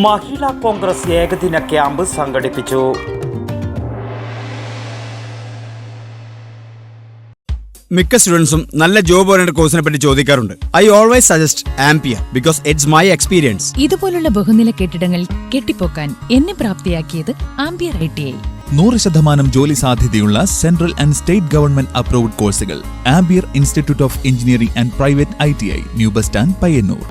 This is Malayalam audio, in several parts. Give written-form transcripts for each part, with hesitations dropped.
മഹിളാ കോൺഗ്രസ് ഏകദിന ക്യാമ്പ് സംഘടിപ്പിച്ചു. മിക്ക സ്റ്റുഡൻസും നല്ല ജോബ് ഓറിയന്റഡ് കോഴ്സിനെ പറ്റി ചോദിക്കാറുണ്ട്. I always suggest ampere because it's my experience. ഇതുപോലുള്ള ബഹുനില കെട്ടിടങ്ങൾ കെട്ടിപ്പൊക്കാൻ എന്നെ പ്രാപ്തിയാക്കിയത് ആംപിയർ ITI. 100% ജോലി സാധ്യതയുള്ള central and state government approved കോഴ്സുകൾ. Ampere institute of engineering and private ITI, new bus stand, Payyanur.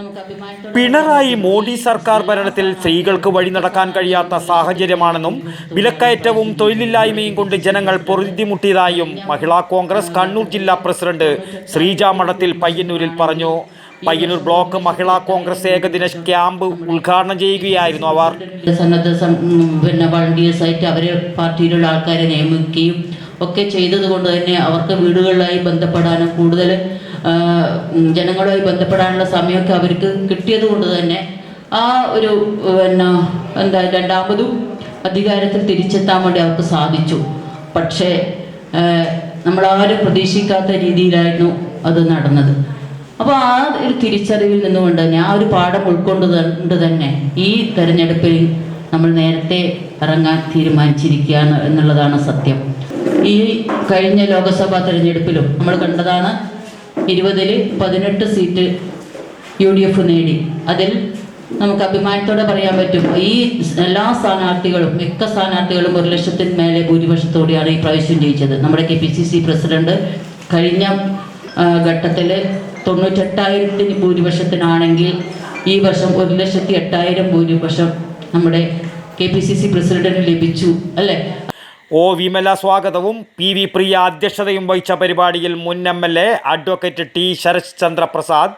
Pinarayi Modi സർക്കാർ ഭരണത്തിൽ സ്ത്രീകൾക്ക് വഴി നടക്കാൻ കഴിയാത്ത സാഹചര്യമാണെന്നും വിലക്കയറ്റവും തൊഴിലില്ലായ്മയും കൊണ്ട് ജനങ്ങൾ പൊറുതിമുട്ടിയതായും മഹിളാ കോൺഗ്രസ് കണ്ണൂർ ജില്ലാ പ്രസിഡന്റ് ശ്രീജ മഠത്തിൽ പയ്യന്നൂരിൽ പറഞ്ഞു. പയ്യന്നൂർ ബ്ലോക്ക് മഹിളാ കോൺഗ്രസ് ഏകദിന ക്യാമ്പ് ഉദ്ഘാടനം ചെയ്യുകയായിരുന്നു അവർ. വളണ്ടിയേഴ്സായിട്ട് അവരെ പാർട്ടിയിലുള്ള ആൾക്കാരെ നിയമിക്കുകയും ഒക്കെ ചെയ്തതുകൊണ്ട് തന്നെ അവർക്ക് വീടുകളിലായി ബന്ധപ്പെടാനും കൂടുതൽ ജനങ്ങളുമായി ബന്ധപ്പെടാനുള്ള സമയമൊക്കെ അവർക്ക് കിട്ടിയത് കൊണ്ട് തന്നെ ആ ഒരു രണ്ടാമതും അധികാരത്തിൽ തിരിച്ചെത്താൻ വേണ്ടി അവർക്ക് സാധിച്ചു. പക്ഷേ നമ്മളാരും പ്രതീക്ഷിക്കാത്ത രീതിയിലായിരുന്നു അത് നടന്നത്. അപ്പോൾ ആ ഒരു തിരിച്ചറിവിൽ നിന്നുകൊണ്ട് തന്നെ ആ ഒരു പാഠം ഉൾക്കൊണ്ട് തന്നെ ഈ തെരഞ്ഞെടുപ്പിൽ നമ്മൾ നേരത്തെ ഇറങ്ങാൻ തീരുമാനിച്ചിരിക്കുകയാണ് എന്നുള്ളതാണ് സത്യം. ഈ കഴിഞ്ഞ ലോക്സഭാ തെരഞ്ഞെടുപ്പിലും നമ്മൾ കണ്ടതാണ് 20-ൽ 18 സീറ്റ് UDF നേടി. അതിൽ നമുക്ക് അഭിമാനത്തോടെ പറയാൻ പറ്റും ഈ എല്ലാ സ്ഥാനാർത്ഥികളും മിക്ക സ്ഥാനാർത്ഥികളും 1 ലക്ഷത്തിന് മേലെ ഭൂരിപക്ഷത്തോടെയാണ് ഈ പ്രാവശ്യം ജയിച്ചത്. നമ്മുടെ KPCC പ്രസിഡന്റ് കഴിഞ്ഞ ഘട്ടത്തിൽ 98,000 ഭൂരിപക്ഷത്തിനാണെങ്കിൽ ഈ വർഷം 1,08,000 ഭൂരിപക്ഷം നമ്മുടെ KPCC പ്രസിഡന്റിന് ലഭിച്ചു അല്ലേ. O. വിമല സ്വാഗതവും PV പ്രിയ അധ്യക്ഷതയും വഹിച്ച പരിപാടിയിൽ മുൻ MLA advocate T. Sarath Chandra Prasad,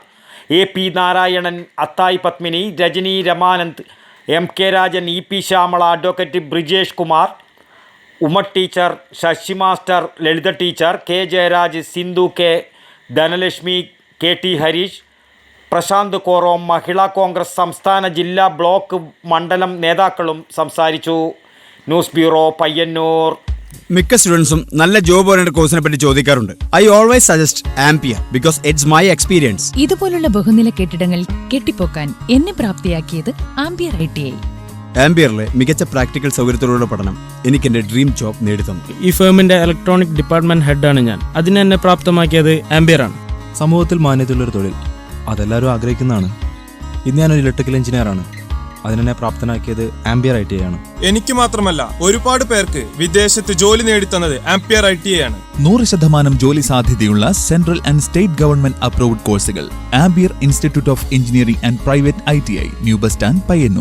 AP Narayanan, Athayi Padmini, Rajani Ramanand, MK Rajan, EP Shyamala, advocate Brijesh Kumar, Uma teacher, Sasi master, Lalitha teacher, K. Jayaraj, Sindhu K, Dhanalakshmi, KT Harish, Prashanth Korom, Mahila Congress സംസ്ഥാന, ജില്ലാ, ബ്ലോക്ക്, മണ്ഡലം നേതാക്കളും സംസാരിച്ചു. News bureau, Payyanur. മിക്ക സ്റ്റുഡൻസും നല്ല ജോബ് ഓറിയന്റഡ് കോഴ്സിനെ പറ്റി ചോദിക്കാറുണ്ട്. I always suggest ampere because it's my experience. ഇതുപോലുള്ള ബഹുനില കെട്ടിടങ്ങൾ കെട്ടിപ്പൊക്കാൻ എന്നെ പ്രാപ്തിയാക്കിയത് ആംപിയർ ITI. ആംപിയറിലെ മികച്ച പ്രാക്ടിക്കൽ സൗകര്യത്തോടുള്ള പഠനം എനിക്ക് എൻ്റെ ഡ്രീം ജോബ് നേടിത്തന്നു. ഈ ഫേമിന്റെ ഇലക്ട്രോണിക് ഡിപ്പാർട്ട്മെന്റ് ഹെഡാണ് ഞാൻ. അതിനെ എന്നെ പ്രാപ്തമാക്കിയത് ആംപിയറാണ്. സമൂഹത്തിൽ മാന്യതയുള്ളൊരു തൊഴിൽ അതെല്ലാവരും ആഗ്രഹിക്കുന്നതാണ്. ഇന്ന് ഞാനൊരു ഇലക്ട്രിക്കൽ എഞ്ചിനീയറാണ്. അതിനെ പ്രാപ്തനാക്കിയത് ആംപിയർ ITI ആണ്. എനിക്ക് മാത്രമല്ല ഒരുപാട് പേർക്ക് വിദേശത്ത് ജോലി നേടിത്തന്നത് ആംപിയർ ITI ആണ്. 100% ജോലി സാധ്യതയുള്ള central and state government approved കോഴ്സുകൾ. Ampere institute of engineering and private ITI, new bus stand, Payyanur.